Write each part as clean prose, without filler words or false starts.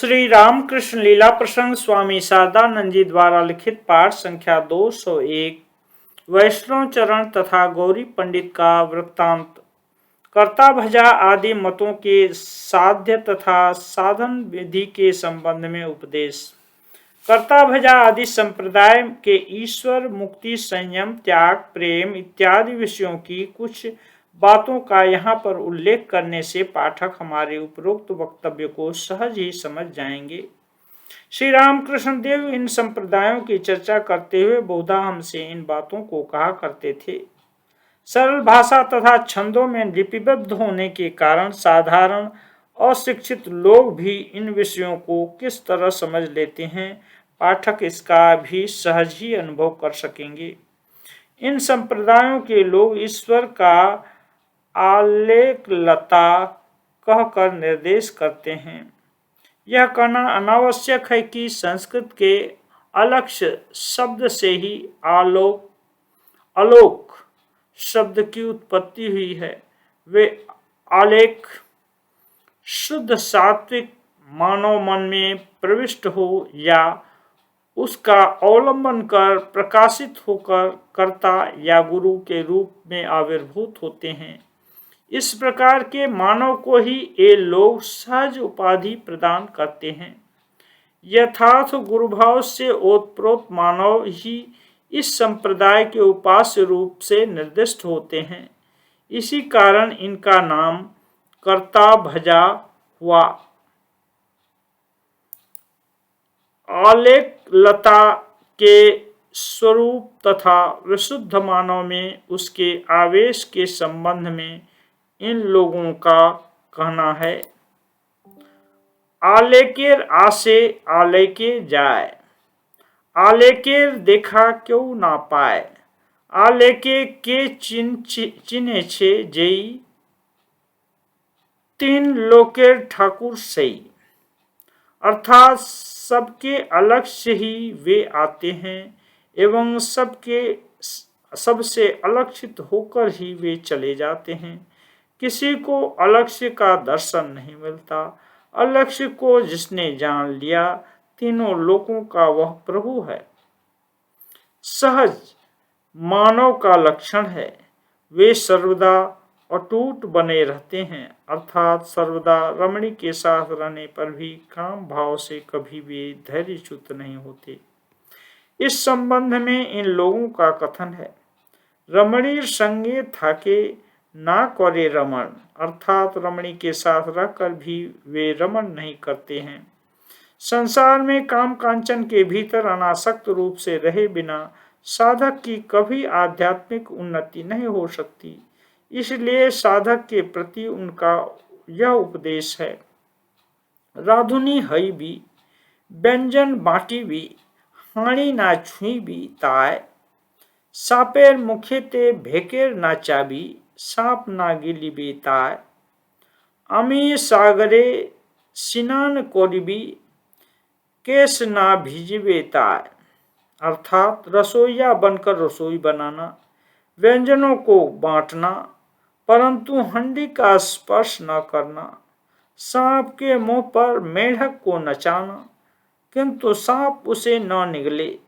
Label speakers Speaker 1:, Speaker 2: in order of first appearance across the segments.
Speaker 1: श्री रामकृष्ण लीला प्रसंग स्वामी शारदानंद जी द्वारा लिखित पाठ संख्या 201। वैष्णव चरण तथा गौरी पंडित का वृत्तांत। कर्ता भजा आदि मतों के साध्य तथा साधन विधि के संबंध में उपदेश। कर्ता भजा आदि संप्रदाय के ईश्वर, मुक्ति, संयम, त्याग, प्रेम इत्यादि विषयों की कुछ बातों का यहाँ पर उल्लेख करने से पाठक हमारे उपरोक्त वक्तव्य को सहज ही समझ जाएंगे। श्री रामकृष्ण देव इन संप्रदायों की चर्चा करते हुए बहुधा हमसे इन बातों को कहा करते थे। सरल भाषा तथा छंदों में लिपिबद्ध होने के कारण साधारण अशिक्षित लोग भी इन विषयों को किस तरह समझ लेते हैं, पाठक इसका भी सहज ही अनुभव कर सकेंगे। इन संप्रदायों के लोग ईश्वर का आलेखलता कहकर निर्देश करते हैं। यह कहना अनावश्यक है कि संस्कृत के अलक्ष्य शब्द से ही आलोक शब्द की उत्पत्ति हुई है। वे आलेख शुद्ध सात्विक मानव मन में प्रविष्ट हो या उसका अवलंबन कर प्रकाशित होकर कर्ता या गुरु के रूप में आविर्भूत होते हैं। इस प्रकार के मानव को ही ये लोग सहज उपाधि प्रदान करते हैं। यथार्थ गुरुभाव से ओतप्रोत मानव ही इस संप्रदाय के उपास्य रूप से निर्दिष्ट होते हैं। इसी कारण इनका नाम कर्ता भजा हुआ। आलेखलता के स्वरूप तथा विशुद्ध मानव में उसके आवेश के संबंध में इन लोगों का कहना है, आलेकेर आसे आलेके जाए, आलेकेर देखा क्यों ना पाए, आलेके के चिन्हे छे जेई, तीन लोकेर ठाकुर सही। अर्थात सबके अलग से ही वे आते हैं एवं सबसे अलक्षित होकर ही वे चले जाते हैं। किसी को अलक्ष्य का दर्शन नहीं मिलता। अलक्ष्य को जिसने जान लिया तीनों लोकों का वह प्रभु है। सहज मानव का लक्षण है, वे सर्वदा अटूट बने रहते हैं, अर्थात सर्वदा रमणी के साथ रहने पर भी काम भाव से कभी वे धैर्यच्युत नहीं होते। इस संबंध में इन लोगों का कथन है, रमणीर संगे थाके ना करे रमण, अर्थात रमणी के साथ रहकर भी वे रमण नहीं करते हैं। संसार में काम कांचन के भीतर अनासक्त रूप से रहे बिना साधक की कभी आध्यात्मिक उन्नति नहीं हो सकती। इसलिए साधक के प्रति उनका यह उपदेश है, राधुनी हई भी, व्यंजन बाटी भी, हाणी ना छुई भी ताय, सापेर मुखे ते भेकेर ना चाबी, साप ना गिली बेताय, अमी सागरे स्नान करिबी, केस ना भिजबे ताय। अर्थात रसोईया बनकर रसोई बनाना, व्यंजनों को बांटना, परंतु हंडी का स्पर्श न करना, सांप के मुंह पर मेढक को नचाना किंतु सांप उसे न निगले,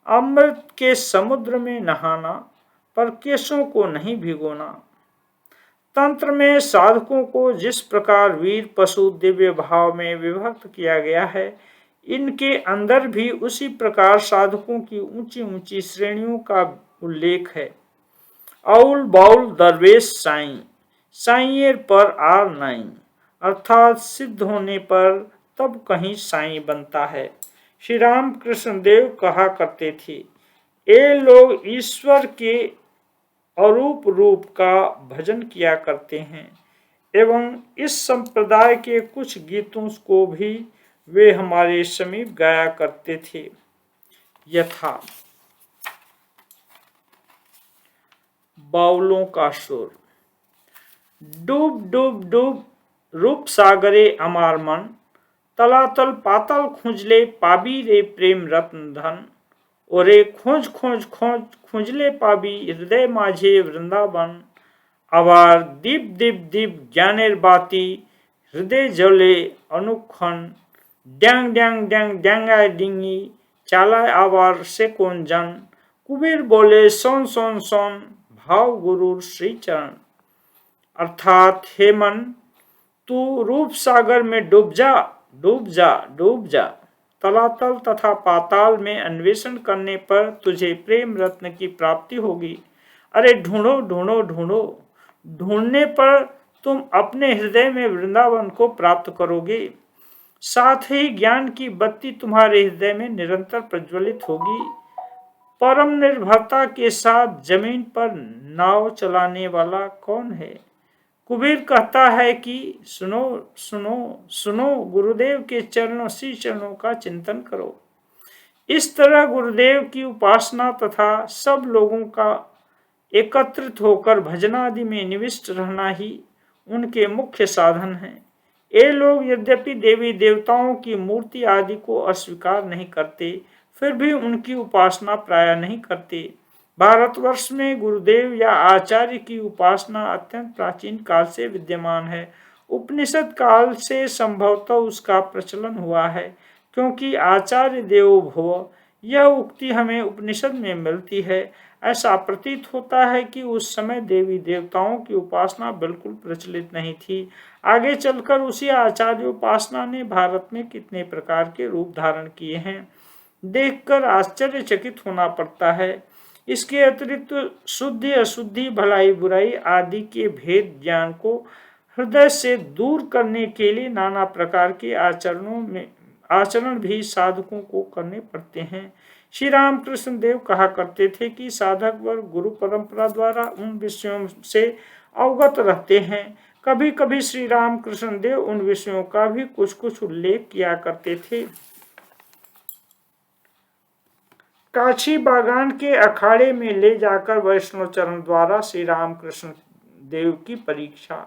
Speaker 1: अमृत के समुद्र में नहाना पर केशों को नहीं भिगोना। तंत्र में साधकों को जिस प्रकार वीर पशु दिव्य भाव में विभक्त किया गया है, इनके अंदर भी उसी प्रकार साधकों की ऊंची ऊंची श्रेणियों का उल्लेख है। औल बाउल दरवेश साईं, साईं पर आर नाई, अर्थात सिद्ध होने पर तब कहीं साईं बनता है। श्री रामकृष्ण देव कहा करते थे, ये लोग ईश्वर के अरूप रूप का भजन किया करते हैं एवं इस संप्रदाय के कुछ गीतों को भी वे हमारे समीप गाया करते थे। यथा बाउलों का सुर, डूब डूब डूब रूप सागरे अमार मन, तलातल पातल खुंजले पाबी रे प्रेम रत्न धन, ओरे खोज खोज खोज खुंजले पाबी हृदय माझे वृंदावन, आवार दीप दीप दीप ज्ञानेर बाती हृदय जले अनुक्षण ड्यांग ड्यांग ड्यांग ड्यांगा डिंगी चाला आवार से कौन जन। कुबेर बोले सोन सोन सोन भाव गुरु श्री चरण। अर्थात हे मन, तू रूप सागर में डूब जा, डूब जा, डूब जा। तलातल तथा पाताल में अन्वेषण करने पर तुझे प्रेम रत्न की प्राप्ति होगी। अरे ढूंढो ढूंढो ढूंढो, ढूंढने पर तुम अपने हृदय में वृंदावन को प्राप्त करोगे। साथ ही ज्ञान की बत्ती तुम्हारे हृदय में निरंतर प्रज्वलित होगी। परम निर्भरता के साथ जमीन पर नाव चलाने वाला कौन है? कुबेर कहता है कि सुनो सुनो सुनो, गुरुदेव के चरणों श्री चरणों का चिंतन करो। इस तरह गुरुदेव की उपासना तथा सब लोगों का एकत्रित होकर भजनादि में निविष्ट रहना ही उनके मुख्य साधन हैं। ये लोग यद्यपि देवी देवताओं की मूर्ति आदि को अस्वीकार नहीं करते, फिर भी उनकी उपासना प्राय नहीं करते। भारतवर्ष में गुरुदेव या आचार्य की उपासना अत्यंत प्राचीन काल से विद्यमान है। उपनिषद काल से संभवतः उसका प्रचलन हुआ है, क्योंकि आचार्य देवो भव यह उक्ति हमें उपनिषद में मिलती है। ऐसा प्रतीत होता है कि उस समय देवी देवताओं की उपासना बिल्कुल प्रचलित नहीं थी। आगे चलकर उसी आचार्य उपासना ने भारत में कितने प्रकार के रूप धारण किए हैं, देखकर आश्चर्यचकित होना पड़ता है। इसके अतिरिक्त शुद्धि अशुद्धि भलाई बुराई आदि के भेद ज्ञान को हृदय से दूर करने के लिए नाना प्रकार के आचरण भी साधकों को करने पड़ते हैं। श्री रामकृष्ण देव कहा करते थे कि साधक वर्ग गुरु परंपरा द्वारा उन विषयों से अवगत रहते हैं। कभी कभी श्री रामकृष्ण देव उन विषयों का भी कुछ कुछ उल्लेख किया करते थे। काशी बागान के अखाड़े में ले जाकर वैष्णव चरण द्वारा श्री रामकृष्ण देव की परीक्षा।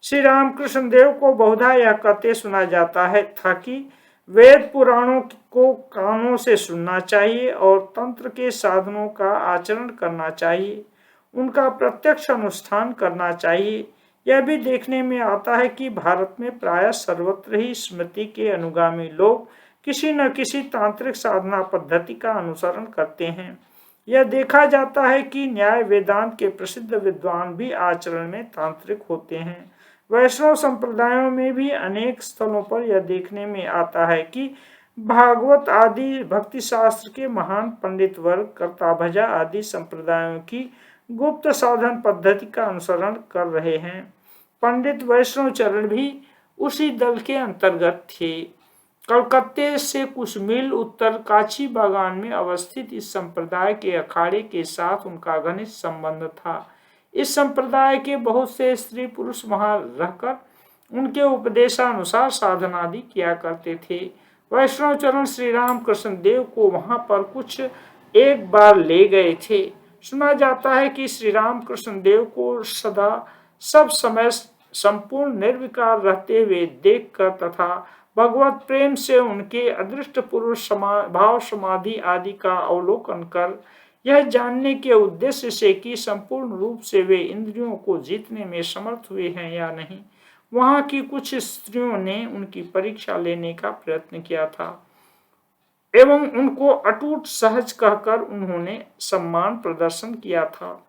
Speaker 1: श्री रामकृष्ण देव को बहुधा यह कहते सुना जाता है था कि वेद पुराणों को कानों से सुनना चाहिए और तंत्र के साधनों का आचरण करना चाहिए, उनका प्रत्यक्ष अनुष्ठान करना चाहिए। यह भी देखने में आता है कि भारत में प्रायः सर्वत्र ही स्मृति के अनुगामी लोग किसी न किसी तांत्रिक साधना पद्धति का अनुसरण करते हैं। यह देखा जाता है कि न्याय वेदांत के प्रसिद्ध विद्वान भी आचरण में तांत्रिक होते हैं। वैष्णव संप्रदायों में भी अनेक स्थलों पर यह देखने में आता है कि भागवत आदि भक्ति शास्त्र के महान पंडित वर्ग कर्ता भजा आदि संप्रदायों की गुप्त साधन पद्धति का अनुसरण कर रहे हैं। पंडित वैष्णव चरण भी उसी दल के अंतर्गत थे। कलकत्ते से कुछ मील उत्तर काशी बागान में अवस्थित इस संप्रदाय के अखाड़े के साथ उनका घनिष्ठ संबंध था। इस संप्रदाय के बहुत से स्त्री पुरुष वहां रहकर उनके उपदेशानुसार साधना आदि किया करते थे। वैष्णव चरण श्री रामकृष्ण देव को वहां पर कुछ एक बार ले गए थे। सुना जाता है कि श्री रामकृष्ण देव को सदा सब समय संपूर्ण निर्विकार रहते हुए देखकर तथा भगवत प्रेम से उनके अदृष्ट पुरुष भाव समाधि आदि का अवलोकन कर यह जानने के उद्देश्य से कि संपूर्ण रूप से वे इंद्रियों को जीतने में समर्थ हुए हैं या नहीं, वहां की कुछ स्त्रियों ने उनकी परीक्षा लेने का प्रयत्न किया था एवं उनको अटूट सहज कहकर उन्होंने सम्मान प्रदर्शन किया था।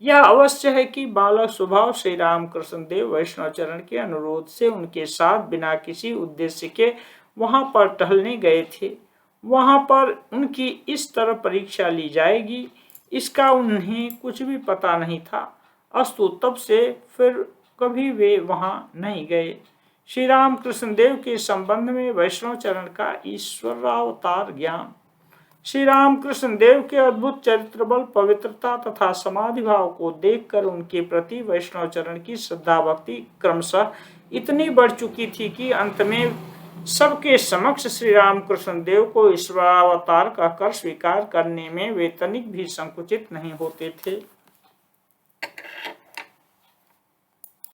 Speaker 1: यह अवश्य है कि बालक स्वभाव श्री रामकृष्ण देव वैष्णव चरण के अनुरोध से उनके साथ बिना किसी उद्देश्य के वहां पर टहलने गए थे। वहां पर उनकी इस तरह परीक्षा ली जाएगी इसका उन्हें कुछ भी पता नहीं था। अस्तु तब से फिर कभी वे वहां नहीं गए। श्री रामकृष्ण देव के संबंध में वैष्णव चरण का ईश्वरावतार ज्ञान। श्री रामकृष्ण देव के अद्भुत चरित्र बल, पवित्रता तथा समाधि भाव को देखकर उनके प्रति वैष्णव चरण की श्रद्धा भक्ति क्रमशः इतनी बढ़ चुकी थी कि अंत में सबके समक्ष श्री रामकृष्ण देव को ईश्वरावतार कहकर स्वीकार करने में वे तनिक भी संकुचित नहीं होते थे।